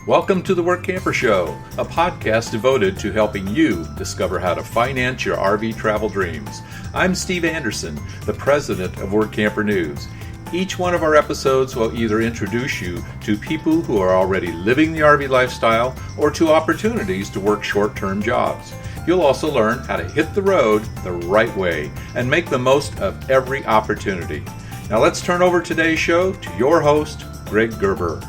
Welcome to the Workamper Show, a podcast devoted to helping you discover how to finance your RV travel dreams. I'm Steve Anderson, the president of Workamper News. Each one of our episodes will either introduce you to people who are already living the RV lifestyle or to opportunities to work short-term jobs. You'll also learn how to hit the road the right way and make the most of every opportunity. Now let's turn over today's show to your host, Greg Gerber.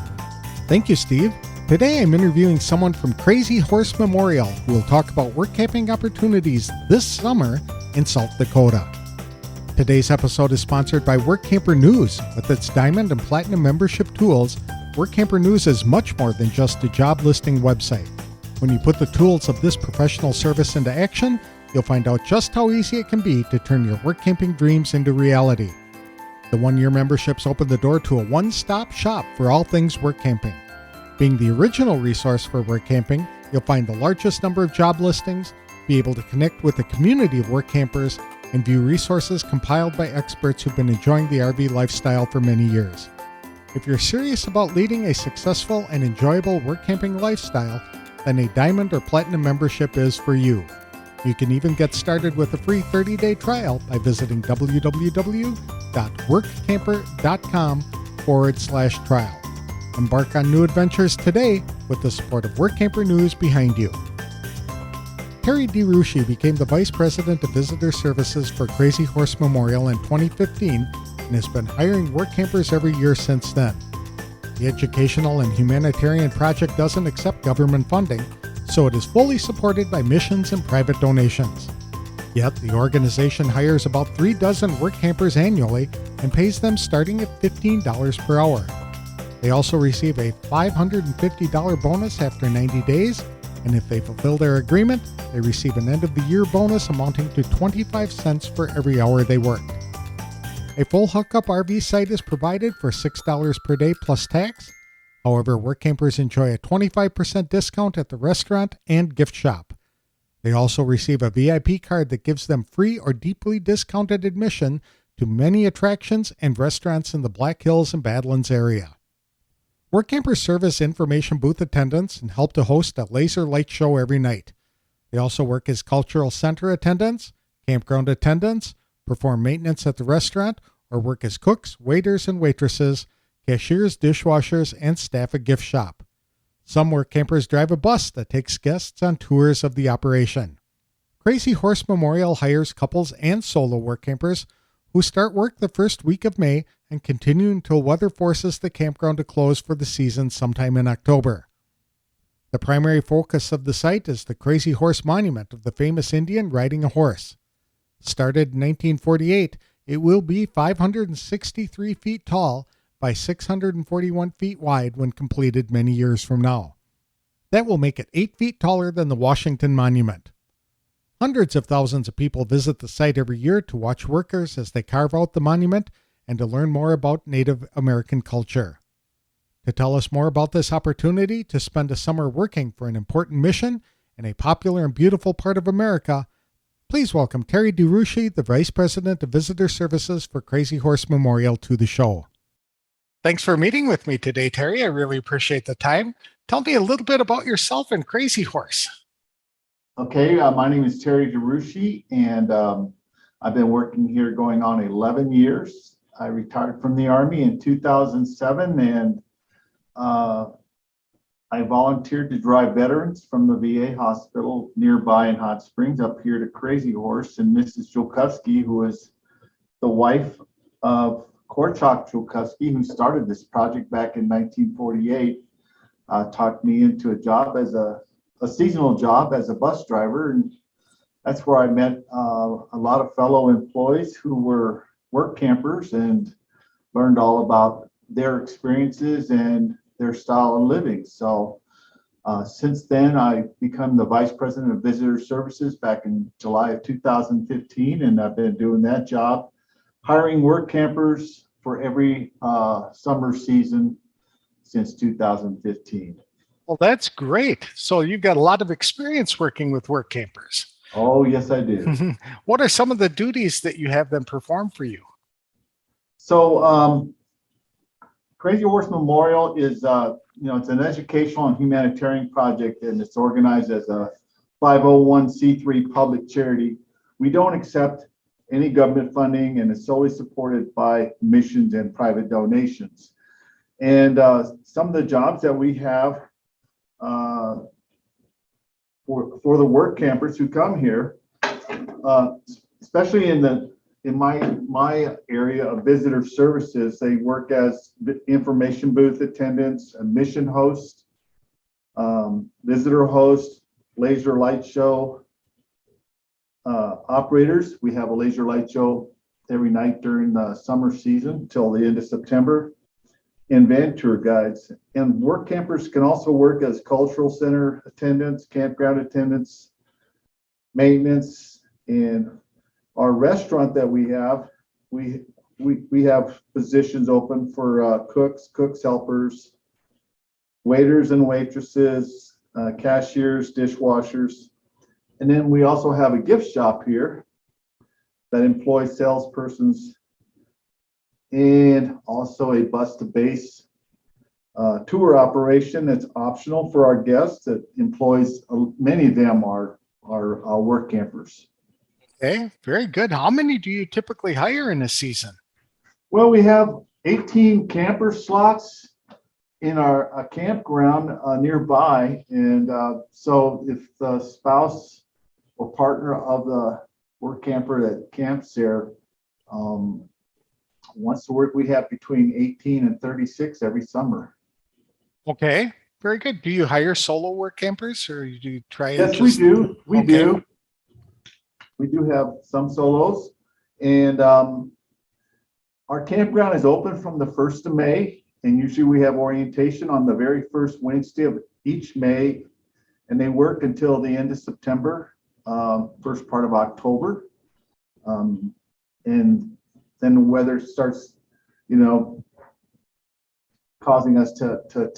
Thank you, Steve. Today I'm interviewing someone from Crazy Horse Memorial who will talk about work camping opportunities this summer in South Dakota. Today's episode is sponsored by Workamper News. With its Diamond and Platinum membership tools, Workamper News is much more than just a job listing website. When you put the tools of this professional service into action, you'll find out just how easy it can be to turn your work camping dreams into reality. The one-year memberships open the door to a one-stop shop for all things work camping. Being the original resource for work camping, you'll find the largest number of job listings, be able to connect with a community of work campers, and view resources compiled by experts who've been enjoying the RV lifestyle for many years. If you're serious about leading a successful and enjoyable work camping lifestyle, then a Diamond or Platinum membership is for you. You can even get started with a free 30-day trial by visiting www.workamper.com/trial. Embark on new adventures today with the support of Workamper News behind you. Terry DeRouchey became the Vice President of Visitor Services for Crazy Horse Memorial in 2015 and has been hiring work campers every year since then. The educational and humanitarian project doesn't accept government funding, so it is fully supported by missions and private donations. Yet, the organization hires about 3 dozen work campers annually and pays them starting at $15 per hour. They also receive a $550 bonus after 90 days, and if they fulfill their agreement, they receive an end-of-the-year bonus amounting to 25 cents for every hour they worked. A full hookup RV site is provided for $6 per day plus tax. However, work campers enjoy a 25% discount at the restaurant and gift shop. They also receive a VIP card that gives them free or deeply discounted admission to many attractions and restaurants in the Black Hills and Badlands area. Work campers serve as information booth attendants and help to host a laser light show every night. They also work as cultural center attendants, campground attendants, perform maintenance at the restaurant, or work as cooks, waiters and waitresses, cashiers, dishwashers, and staff a gift shop. Some work campers drive a bus that takes guests on tours of the operation. Crazy Horse Memorial hires couples and solo work campers who start work the first week of May and continue until weather forces the campground to close for the season sometime in October. The primary focus of the site is the Crazy Horse Monument of the famous Indian riding a horse. Started in 1948, it will be 563 feet tall by 641 feet wide when completed many years from now. That will make it 8 feet taller than the Washington Monument. Hundreds of thousands of people visit the site every year to watch workers as they carve out the monument and to learn more about Native American culture. To tell us more about this opportunity to spend a summer working for an important mission in a popular and beautiful part of America, please welcome Terry DeRouchey, the Vice President of Visitor Services for Crazy Horse Memorial, to the show. Thanks for meeting with me today, Terry. I really appreciate the time. Tell me a little bit about yourself and Crazy Horse. Okay, my name is Terry DeRouchey, and I've been working here going on 11 years. I retired from the Army in 2007, and I volunteered to drive veterans from the VA hospital nearby in Hot Springs up here to Crazy Horse, and Mrs. Jolkowski, who is the wife of Korchak Jolkowski, who started this project back in 1948, talked me into a job as a seasonal job as a bus driver, and that's where I met a lot of fellow employees who were work campers and learned all about their experiences and their style of living. So since then, I've become the Vice President of Visitor Services back in July of 2015, and I've been doing that job, hiring work campers for every summer season since 2015. Well, that's great. So you've got a lot of experience working with work campers. Oh, yes, I do. What are some of the duties that you have them perform for you? So Crazy Horse Memorial is, it's an educational and humanitarian project, and it's organized as a 501c3 public charity. We don't accept any government funding, and it's solely supported by missions and private donations. And some of the jobs that we have for the work campers who come here, especially in my area of visitor services, they work as information booth attendants, a mission host, visitor host, laser light show operators. We have a laser light show every night during the summer season till the end of September, and van tour guides. And work campers can also work as cultural center attendants, campground attendants, maintenance, and our restaurant that we have, we have positions open for cooks, helpers, waiters and waitresses, cashiers, dishwashers. And then we also have a gift shop here that employs salespersons, and also a bus to base tour operation that's optional for our guests that employs, many of them are work campers. Okay, very good. How many do you typically hire in a season? Well, we have 18 camper slots in our campground nearby. And so if the spouse or partner of the work camper that camps there wants to work, we have between 18 and 36 every summer. Okay, very good. Do you hire solo work campers, or do you try? Yes, we do. We do. We do have some solos, and our campground is open from the 1st of May, and usually we have orientation on the very first Wednesday of each May, and they work until the end of September, first part of October, and then the weather starts, causing us to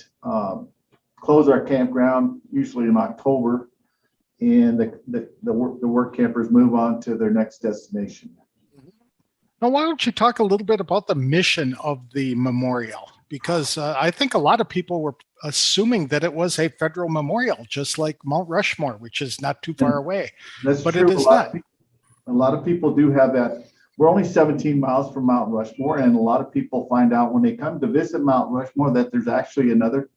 close our campground usually in October, and the work campers move on to their next destination. Now, why don't you talk a little bit about the mission of the memorial? Because I think a lot of people were assuming that it was a federal memorial, just like Mount Rushmore, which is not too far away. That's but true. It is not. A lot of people do have that. We're only 17 miles from Mount Rushmore, and a lot of people find out when they come to visit Mount Rushmore that there's actually another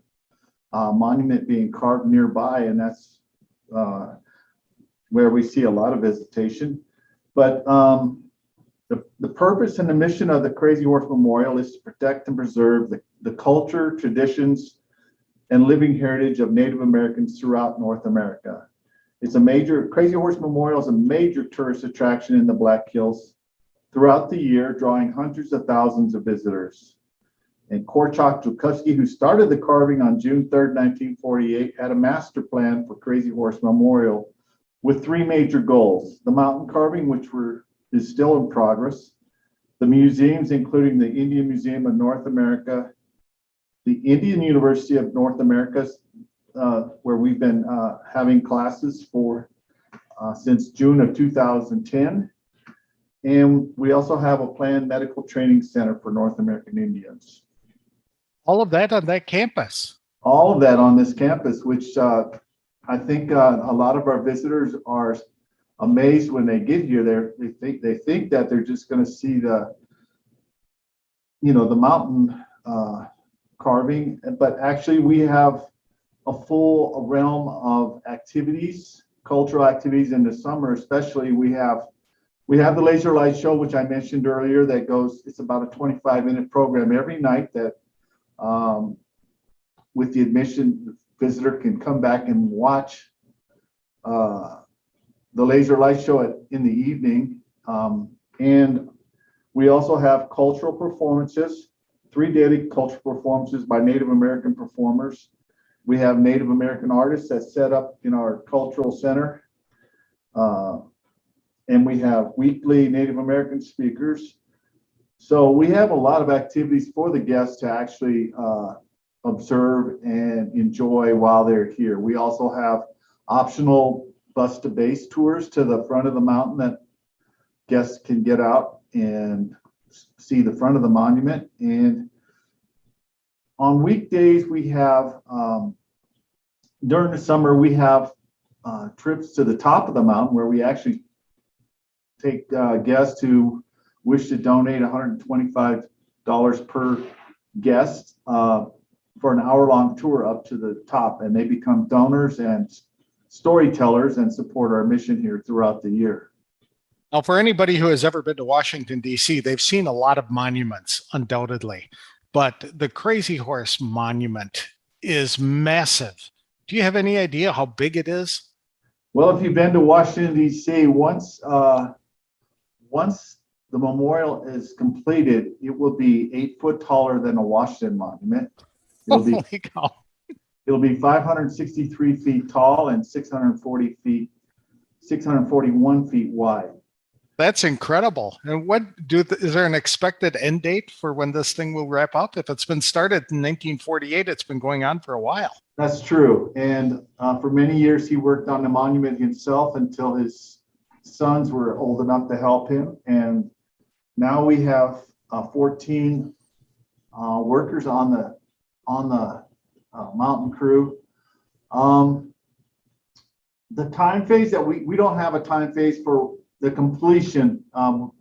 monument being carved nearby, and that's where we see a lot of visitation. But the purpose and the mission of the Crazy Horse Memorial is to protect and preserve the culture, traditions, and living heritage of Native Americans throughout North America. Crazy Horse Memorial is a major tourist attraction in the Black Hills throughout the year, drawing hundreds of thousands of visitors. And Korchak Jukuski, who started the carving on June 3rd, 1948, had a master plan for Crazy Horse Memorial with 3 major goals: the mountain carving, which is still in progress, the museums, including the Indian Museum of North America, the Indian University of North America, where we've been having classes for since June of 2010. And we also have a planned medical training center for North American Indians. All of that on that campus. All of that on this campus, which I think a lot of our visitors are amazed when they get here. They think that they're just going to see the mountain carving, but actually we have a full realm of activities, cultural activities in the summer. Especially we have the laser light show, which I mentioned earlier, that it's about a 25-minute program every night that with the admission, the visitor can come back and watch the laser light show in the evening. And we also have cultural performances, 3 daily cultural performances by Native American performers. We have Native American artists that set up in our cultural center. And we have weekly Native American speakers. So we have a lot of activities for the guests to actually observe and enjoy while they're here. We also have optional bus to base tours to the front of the mountain that guests can get out and see the front of the monument. And On weekdays, we have, during the summer, we have trips to the top of the mountain where we actually take guests who wish to donate $125 per guest for an hour-long tour up to the top, and they become donors and storytellers and support our mission here throughout the year. Now, for anybody who has ever been to Washington, D.C., they've seen a lot of monuments, undoubtedly, but the Crazy Horse Monument is massive. Do you have any idea how big it is? Well, if you've been to Washington, D.C., once the memorial is completed, it will be 8 foot taller than a Washington Monument. Holy cow. It'll be 563 feet tall and 641 feet wide. That's incredible. And is there an expected end date for when this thing will wrap up? If it's been started in 1948, it's been going on for a while. That's true. And for many years, he worked on the monument himself until his sons were old enough to help him. And now we have 14 workers on the mountain crew. The time phase that we don't have a time phase for the completion.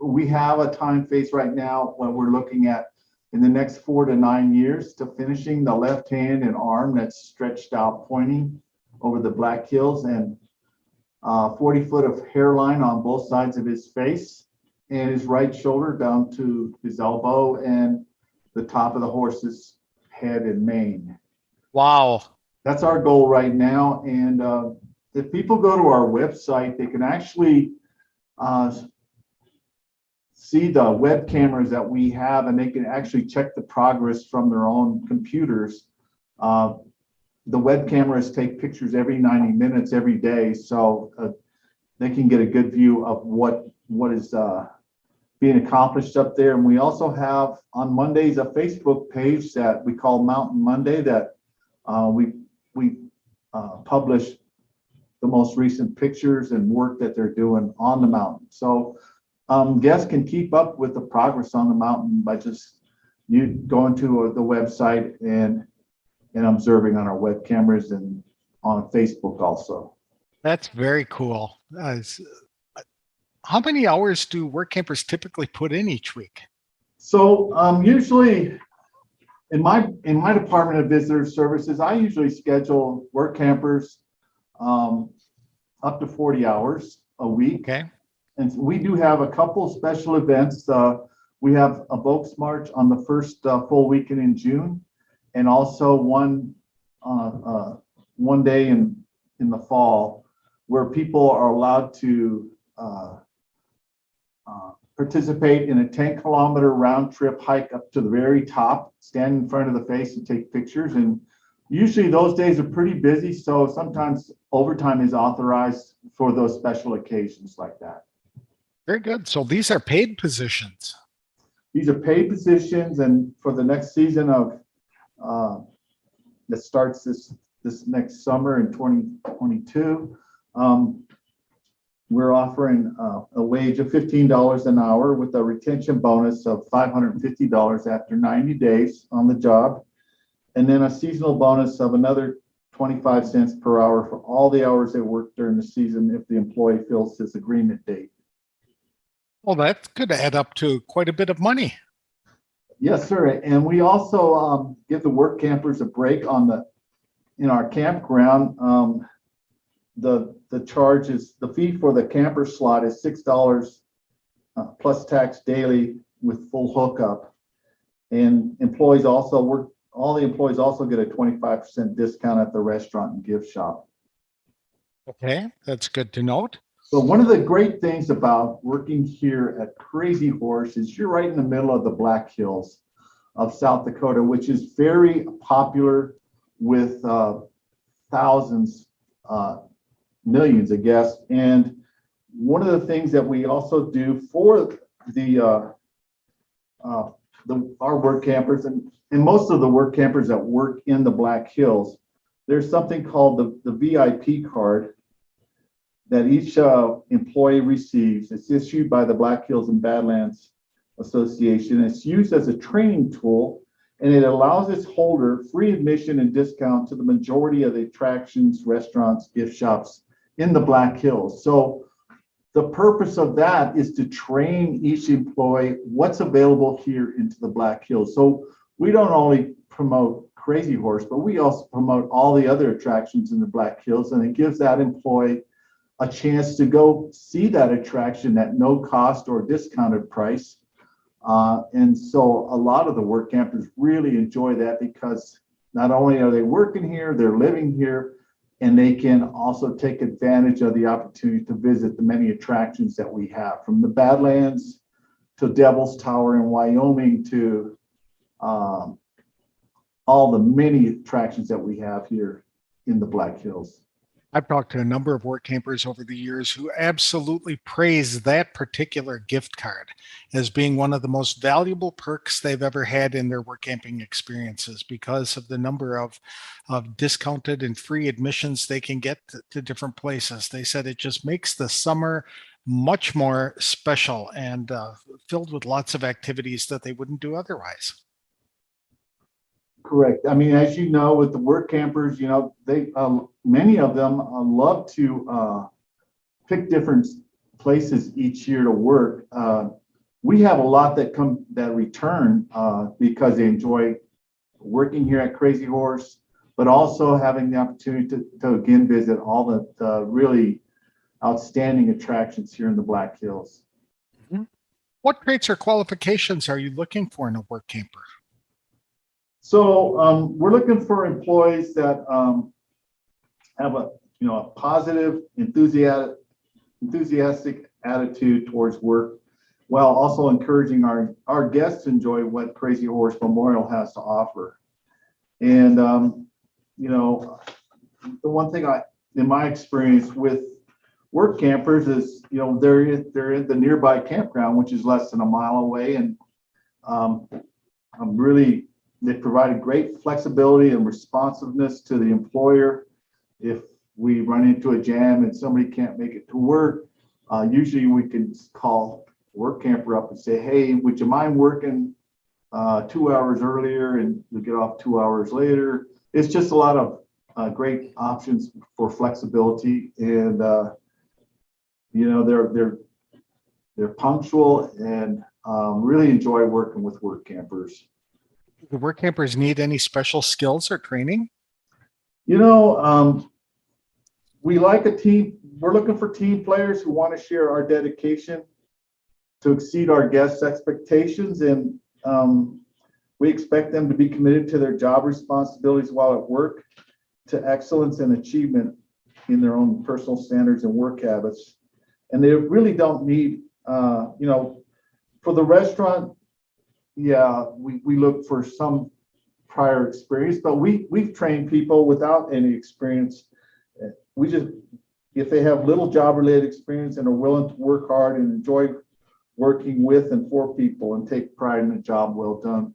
We have a time phase right now when we're looking at in the next 4 to 9 years to finishing the left hand and arm that's stretched out pointing over the Black Hills, and 40 foot of hairline on both sides of his face and his right shoulder down to his elbow and the top of the horse's head and mane. Wow. That's our goal right now. And if people go to our website, they can actually see the web cameras that we have, and they can actually check the progress from their own computers. The web cameras take pictures every 90 minutes every day, so they can get a good view of what is being accomplished up there. And we also have on Mondays a Facebook page that we call Mountain Monday that we publish the most recent pictures and work that they're doing on the mountain. So guests can keep up with the progress on the mountain by just going to the website and observing on our web cameras and on Facebook also. That's very cool. How many hours do Workampers typically put in each week? So usually in my department of visitor services, I usually schedule Workampers up to 40 hours a week. Okay. And we do have a couple special events. We have a Volks March on the first full weekend in June, and also one day in the fall where people are allowed to participate in a 10-kilometer round trip hike up to the very top, stand in front of the face and take pictures. And usually those days are pretty busy, so sometimes overtime is authorized for those special occasions like that. Very good. So these are paid positions. These are paid positions, and for the next season of that starts this next summer in 2022, we're offering a wage of $15 an hour with a retention bonus of $550 after 90 days on the job, and then a seasonal bonus of another 25 cents per hour for all the hours they work during the season if the employee fills his agreement date. Well, that could add up to quite a bit of money. Yes, sir. And we also give the work campers a break in our campground. The charge is, the fee for the camper slot is $6 plus tax daily with full hookup. And all the employees also get a 25% discount at the restaurant and gift shop. Okay, that's good to note. So one of the great things about working here at Crazy Horse is you're right in the middle of the Black Hills of South Dakota, which is very popular with thousands, millions of guests. And one of the things that we also do for our work campers and most of the work campers that work in the Black Hills, there's something called the VIP card that each employee receives. It's issued by the Black Hills and Badlands Association. It's used as a training tool, and it allows its holder free admission and discount to the majority of the attractions, restaurants, gift shops in the Black Hills. So the purpose of that is to train each employee what's available here into the Black Hills. So we don't only promote Crazy Horse, but we also promote all the other attractions in the Black Hills, and it gives that employee a chance to go see that attraction at no cost or discounted price. And so a lot of the work campers really enjoy that, because not only are they working here, they're living here, and they can also take advantage of the opportunity to visit the many attractions that we have, from the Badlands to Devil's Tower in Wyoming to all the many attractions that we have here in the Black Hills. I've talked to a number of work campers over the years who absolutely praise that particular gift card as being one of the most valuable perks they've ever had in their work camping experiences, because of the number of discounted and free admissions they can get to different places. They said it just makes the summer much more special and filled with lots of activities that they wouldn't do otherwise. Correct. I mean, as you know, with the work campers, you know, they many of them love to pick different places each year to work. We have a lot that return because they enjoy working here at Crazy Horse, but also having the opportunity to again visit all the really outstanding attractions here in the Black Hills. Mm-hmm. What traits or qualifications are you looking for in a work camper? So we're looking for employees that have a positive, enthusiastic attitude towards work, while also encouraging our guests to enjoy what Crazy Horse Memorial has to offer. And the one thing in my experience with work campers is, they're in the nearby campground, which is less than a mile away, and they provided great flexibility and responsiveness to the employer. If we run into a jam and somebody can't make it to work, usually we can call work camper up and say, hey, would you mind working 2 hours earlier, and we get off 2 hours later. It's just a lot of great options for flexibility, and they're punctual and really enjoy working with work campers. Do work campers need any special skills or training? We like a team. We're looking for team players who want to share our dedication to exceed our guests' expectations, and we expect them to be committed to their job responsibilities while at work, to excellence and achievement in their own personal standards and work habits. And they really don't need, for the restaurant, we look for some prior experience, but we've trained people without any experience. If they have little job related experience and are willing to work hard and enjoy working with and for people and take pride in a job well done,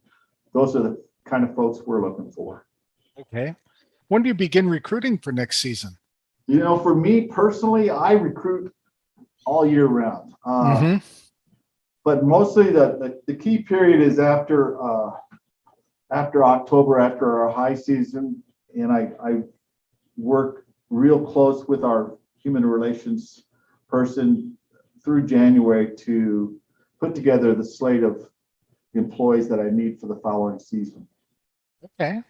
those are the kind of folks we're looking for. Okay. When do you begin recruiting for next season? For me personally, I recruit all year round. But mostly the key period is after October, after our high season, and I work real close with our human relations person through January to put together the slate of employees that I need for the following season. Okay.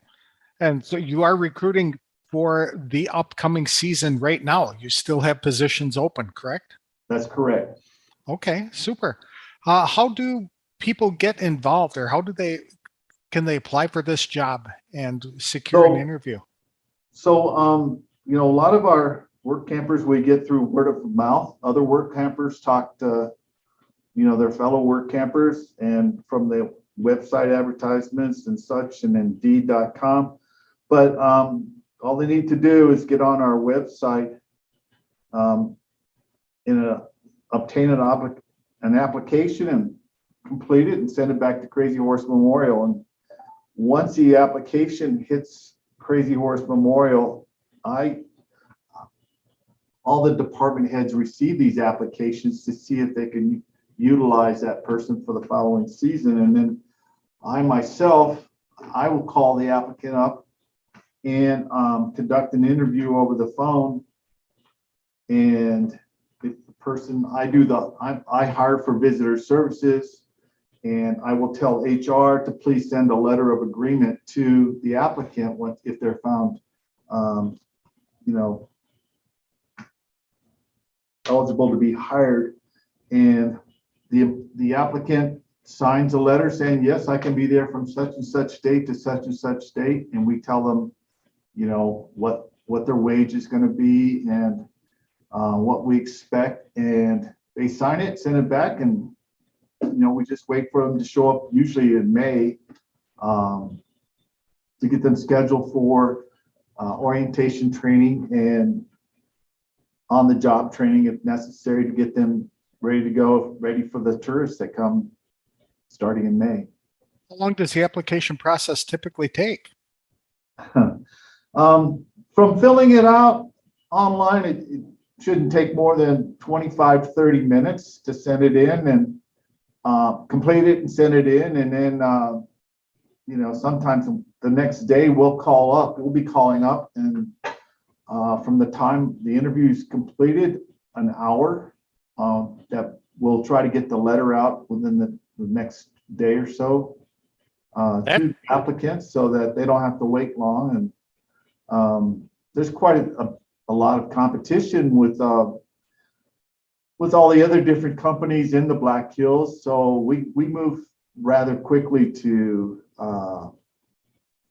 And so you are recruiting for the upcoming season right now. You still have positions open, correct? That's correct. Okay, super. How do people get involved, or can they apply for this job and secure an interview? So, a lot of our work campers we get through word of mouth. Other work campers talk to, their fellow work campers, and from the website advertisements and such, and Indeed.com. But all they need to do is get on our website obtain an application and complete it and send it back to Crazy Horse Memorial. And once the application hits Crazy Horse Memorial, all the department heads receive these applications to see if they can utilize that person for the following season. And then I myself I will call the applicant up and conduct an interview over the phone. And if the person I hire for visitor services, and I will tell HR to please send a letter of agreement to the applicant if they're found, eligible to be hired. And the applicant signs a letter saying, yes, I can be there from such and such date to such and such date. And we tell them, what their wage is going to be and what we expect. And they sign it, send it back, and we just wait for them to show up, usually in May, to get them scheduled for orientation training and on-the-job training if necessary, to get them ready to go, ready for the tourists that come starting in May. How long does the application process typically take? From filling it out online, it shouldn't take more than 25, 30 minutes to send it in and complete it and send it in. And then, sometimes the next day we'll be calling up, and from the time the interview is completed, an hour, that we'll try to get the letter out within the next day or so to applicants, so that they don't have to wait long. And there's quite a lot of competition with all the other different companies in the Black Hills. So we move rather quickly to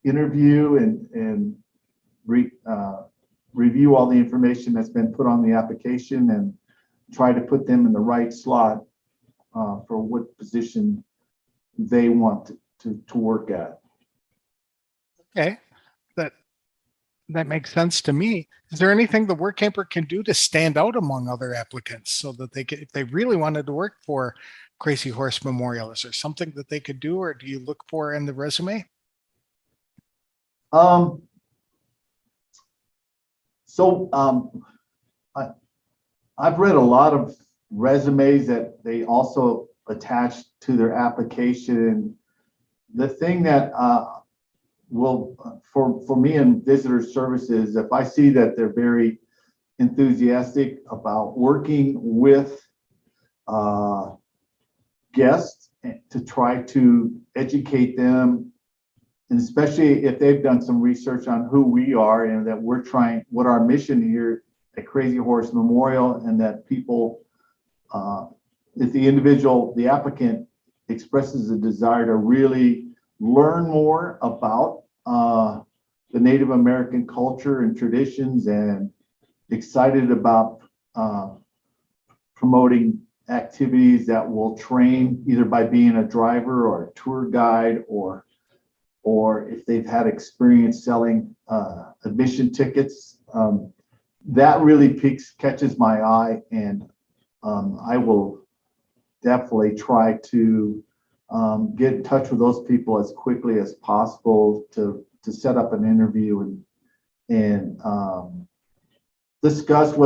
interview and review all the information that's been put on the application and try to put them in the right slot for what position they want to work at. Okay, that makes sense to me. Is there anything the Workamper can do to stand out among other applicants so that if they really wanted to work for Crazy Horse Memorial, is there something that they could do, or do you look for in the resume? I've read a lot of resumes that they also attach to their application. The thing that for me in visitor services, if I see that they're very enthusiastic about working with guests to try to educate them, and especially if they've done some research on who we are and that we're trying, what our mission here at Crazy Horse Memorial, and that people, if the applicant expresses a desire to really learn more about the Native American culture and traditions, and excited about promoting activities that will train either by being a driver or a tour guide, or if they've had experience selling admission tickets, that really catches my eye, and I will definitely try to get in touch with those people as quickly as possible to set up an interview and discuss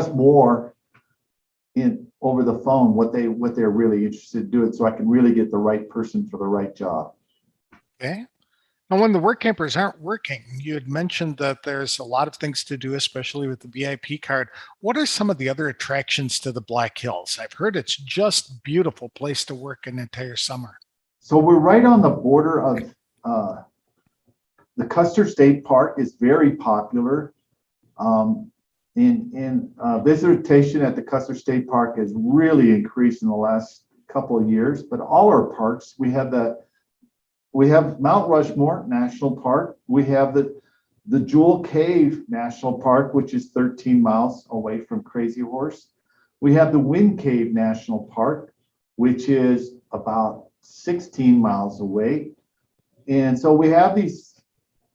more over the phone what they're really interested in doing, so I can really get the right person for the right job. Okay. Now, when the Workampers aren't working, you had mentioned that there's a lot of things to do, especially with the VIP card. What are some of the other attractions to the Black Hills? I've heard it's just a beautiful place to work an entire summer. So we're right on the border of the Custer State Park is very popular. Visitation at the Custer State Park has really increased in the last couple of years, but all our parks, we have Mount Rushmore National Park. We have the Jewel Cave National Park, which is 13 miles away from Crazy Horse. We have the Wind Cave National Park, which is about 16 miles away. And so we have these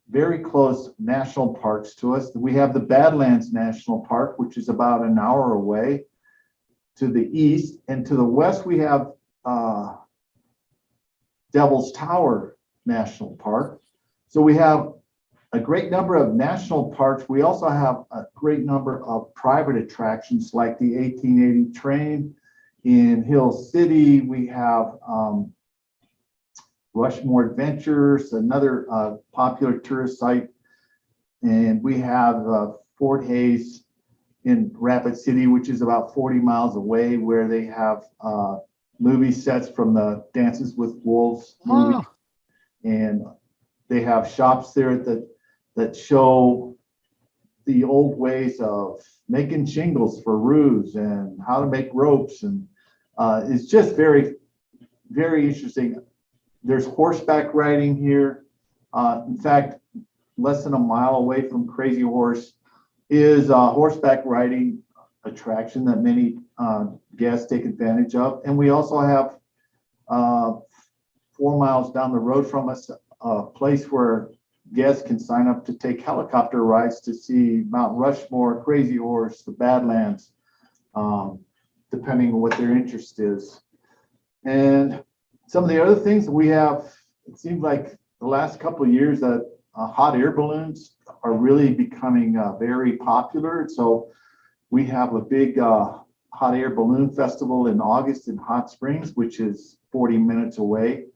very close national parks to us. We have the Badlands National Park, which is about an hour away to the east. And to the west, we have Devil's Tower National Park. So we have a great number of national parks. We also have a great number of private attractions like the 1880 train in Hill City. We have Rushmore Adventures, another popular tourist site. And we have Fort Hays in Rapid City, which is about 40 miles away, where they have movie sets from the Dances with Wolves movie. And they have shops there that show the old ways of making shingles for roofs and how to make ropes. And it's just very, very interesting. There's horseback riding here. In fact, less than a mile away from Crazy Horse is a horseback riding attraction that many guests take advantage of. And we also have 4 miles down the road from us, a place where guests can sign up to take helicopter rides to see Mount Rushmore, Crazy Horse, the Badlands, depending on what their interest is. And some of the other things we have, it seems like the last couple of years that hot air balloons are really becoming very popular. So we have a big hot air balloon festival in August in Hot Springs, which is 40 minutes away.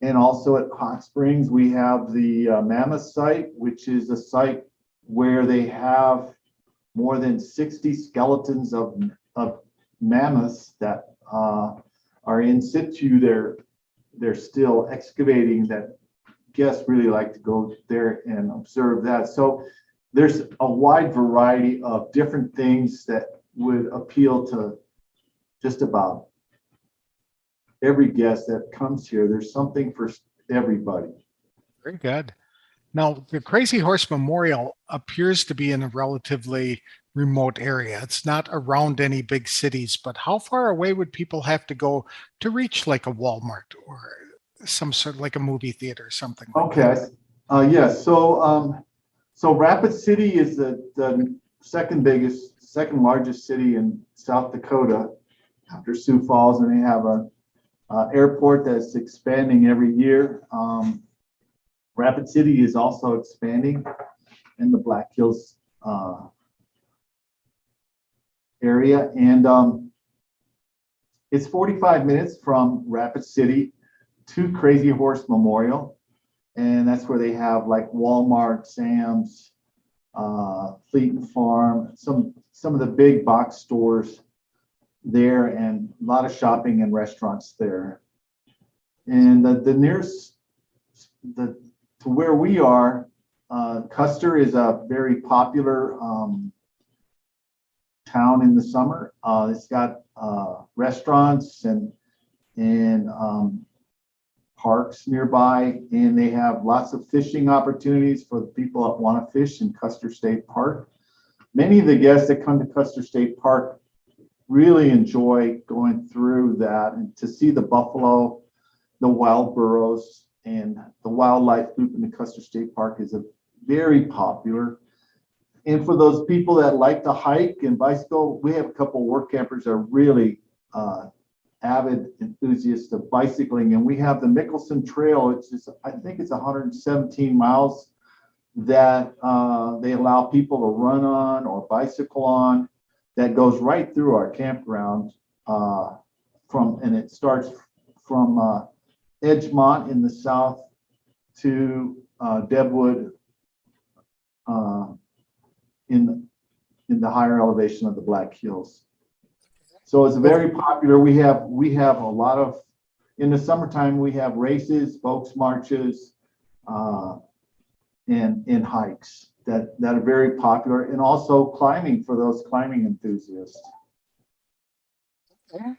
And also at Hot Springs, we have the Mammoth site, which is a site where they have more than 60 skeletons of mammoths that are in situ. They're still excavating, that guests really like to go there and observe that. So there's a wide variety of different things that would appeal to just about every guest that comes here. There's something for everybody. Very good. Now, the Crazy Horse Memorial appears to be in a relatively remote area. It's not around any big cities, but how far away would people have to go to reach like a Walmart or some sort of like a movie theater or something like that? Okay. Yes. So Rapid City is the second largest city in South Dakota after Sioux Falls, and they have a airport that's expanding every year. Rapid City is also expanding in the Black Hills area, and it's 45 minutes from Rapid City to Crazy Horse Memorial, and that's where they have like Walmart, Sam's, Fleet and Farm, some of the big box stores there, and a lot of shopping and restaurants there. And the nearest to where we are, Custer is a very popular town in the summer. It's got restaurants and parks nearby, and they have lots of fishing opportunities for the people that want to fish in Custer State Park. Many of the guests that come to Custer State Park really enjoy going through that, and to see the buffalo, the wild burros, and the wildlife loop in the Custer State Park is very popular. And for those people that like to hike and bicycle, we have a couple of work campers that are really avid enthusiasts of bicycling, and we have the Mickelson Trail. I think it's 117 miles that they allow people to run on or bicycle on, that goes right through our campground, and it starts from Edgemont in the south to Deadwood in the higher elevation of the Black Hills. So it's very popular. We have a lot of, in the summertime, we have races, folks marches, and hikes that are very popular, and also climbing for those climbing enthusiasts. Yeah,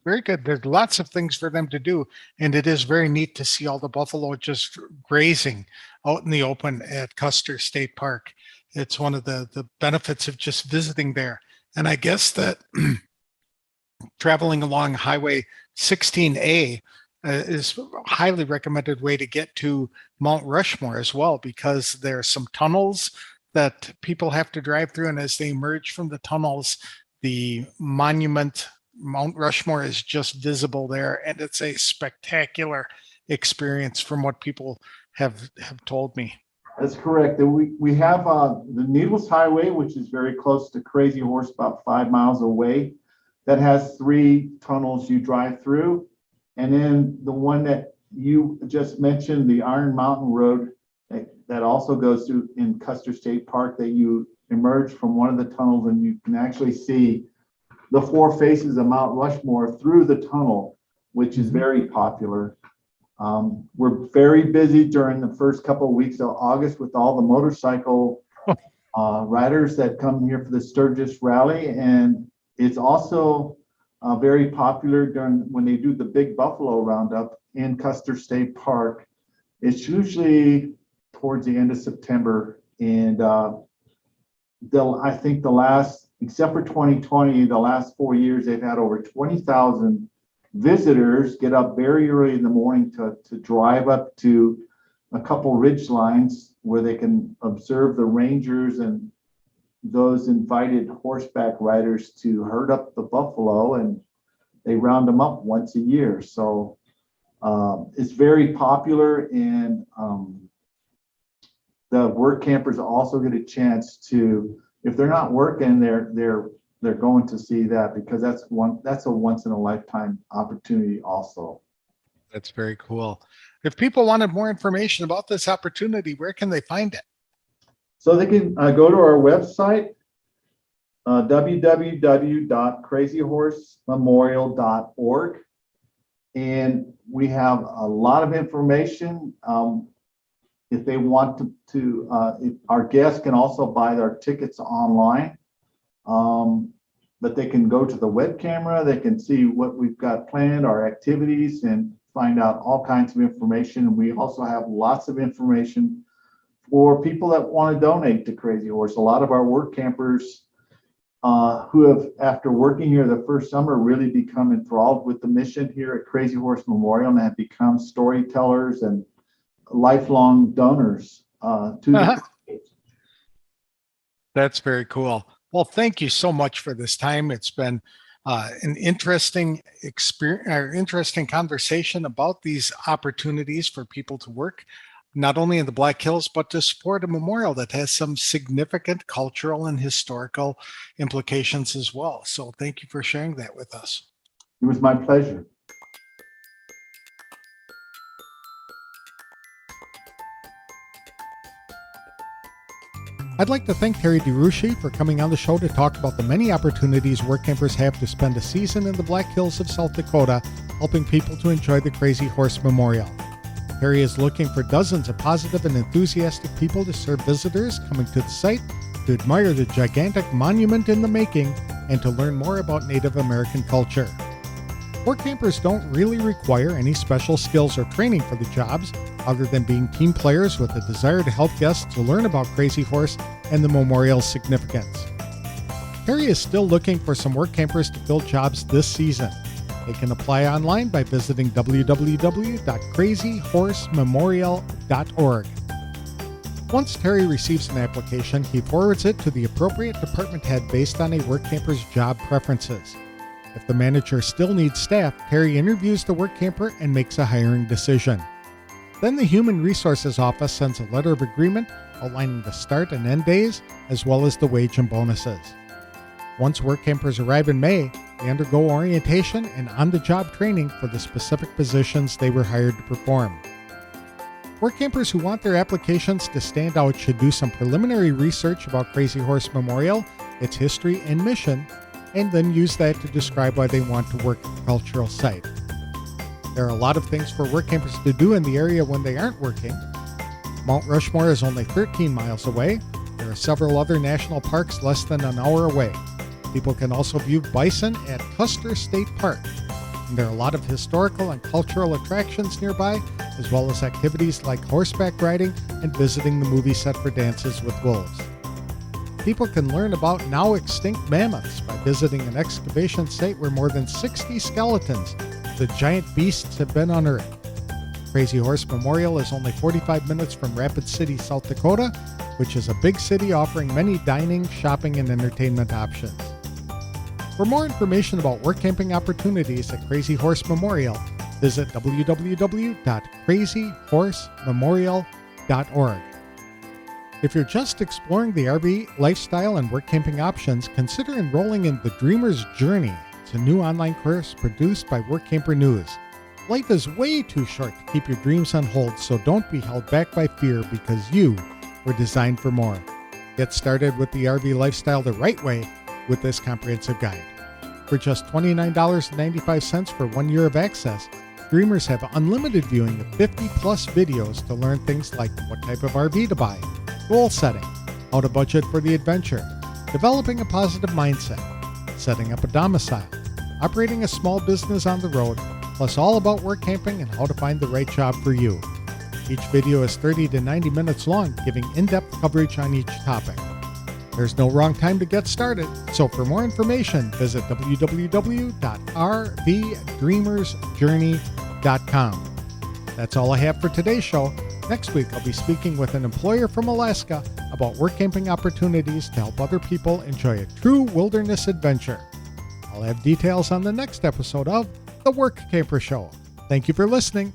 very good. There's lots of things for them to do, and it is very neat to see all the buffalo just grazing out in the open at Custer State Park. It's one of the benefits of just visiting there. And I guess that traveling along Highway 16A is a highly recommended way to get to Mount Rushmore as well, because there are some tunnels that people have to drive through, and as they emerge from the tunnels, the monument Mount Rushmore is just visible there, and it's a spectacular experience from what people have told me. That's correct. We have the Needles Highway, which is very close to Crazy Horse, about 5 miles away, that has 3 tunnels you drive through. And then the one that You just mentioned the Iron Mountain Road that also goes through in Custer State Park, that you emerge from one of the tunnels and you can actually see the four faces of Mount Rushmore through the tunnel, which is very popular. We're very busy during the first couple of weeks of August with all the motorcycle riders that come here for the Sturgis Rally. And it's also very popular when they do the Big Buffalo Roundup in Custer State Park. It's usually towards the end of September. And I think except for 2020, the last 4 years, they've had over 20,000 visitors get up very early in the morning to drive up to a couple ridge lines where they can observe the rangers and those invited horseback riders to herd up the buffalo, and they round them up once a year. So it's very popular, and the work campers also get a chance to, if they're not working, they're going to see that, because that's a once in a lifetime opportunity also. That's very cool. If people wanted more information about this opportunity, where can they find it? So they can go to our website, www.crazyhorsememorial.org. And we have a lot of information. If they want if our guests can also buy their tickets online. But they can go to the web camera, they can see what we've got planned, our activities, and find out all kinds of information. And we also have lots of information for people that want to donate to Crazy Horse. A lot of our work campers who have, after working here the first summer, really become enthralled with the mission here at Crazy Horse Memorial and have become storytellers and lifelong donors to the That's very cool. Well, thank you so much for this time. It's been an interesting interesting conversation about these opportunities for people to work, not only in the Black Hills, but to support a memorial that has some significant cultural and historical implications as well. So thank you for sharing that with us. It was my pleasure. I'd like to thank Terry DeRouchey for coming on the show to talk about the many opportunities work campers have to spend a season in the Black Hills of South Dakota, helping people to enjoy the Crazy Horse Memorial. Terry is looking for dozens of positive and enthusiastic people to serve visitors coming to the site, to admire the gigantic monument in the making, and to learn more about Native American culture. Work campers don't really require any special skills or training for the jobs, other than being team players with a desire to help guests to learn about Crazy Horse and the memorial's significance. Terry is still looking for some work campers to fill jobs this season. They can apply online by visiting www.crazyhorsememorial.org. Once Terry receives an application, he forwards it to the appropriate department head based on a work camper's job preferences. If the manager still needs staff, Terry interviews the work camper and makes a hiring decision. Then the Human Resources Office sends a letter of agreement outlining the start and end days, as well as the wage and bonuses. Once work campers arrive in May, they undergo orientation and on-the-job training for the specific positions they were hired to perform. Work campers who want their applications to stand out should do some preliminary research about Crazy Horse Memorial, its history and mission, and then use that to describe why they want to work at the cultural site. There are a lot of things for work campers to do in the area when they aren't working. Mount Rushmore is only 13 miles away. There are several other national parks less than an hour away. People can also view bison at Custer State Park. And there are a lot of historical and cultural attractions nearby, as well as activities like horseback riding and visiting the movie set for Dances with Wolves. People can learn about now extinct mammoths by visiting an excavation site where more than 60 skeletons of the giant beasts have been unearthed. Crazy Horse Memorial is only 45 minutes from Rapid City, South Dakota, which is a big city offering many dining, shopping, and entertainment options. For more information about work camping opportunities at Crazy Horse Memorial, visit www.crazyhorsememorial.org. If you're just exploring the RV lifestyle and work camping options, consider enrolling in the Dreamer's Journey. It's a new online course produced by Workamper News. Life is way too short to keep your dreams on hold, so don't be held back by fear because you were designed for more. Get started with the RV lifestyle the right way with this comprehensive guide. For just $29.95 for 1 year of access, Dreamers have unlimited viewing of 50 plus videos to learn things like what type of RV to buy, goal setting, how to budget for the adventure, developing a positive mindset, setting up a domicile, operating a small business on the road, plus all about work camping and how to find the right job for you. Each video is 30 to 90 minutes long, giving in-depth coverage on each topic. There's no wrong time to get started, so for more information, visit www.rvdreamersjourney.com. That's all I have for today's show. Next week, I'll be speaking with an employer from Alaska about work camping opportunities to help other people enjoy a true wilderness adventure. I'll have details on the next episode of The Workamper Show. Thank you for listening.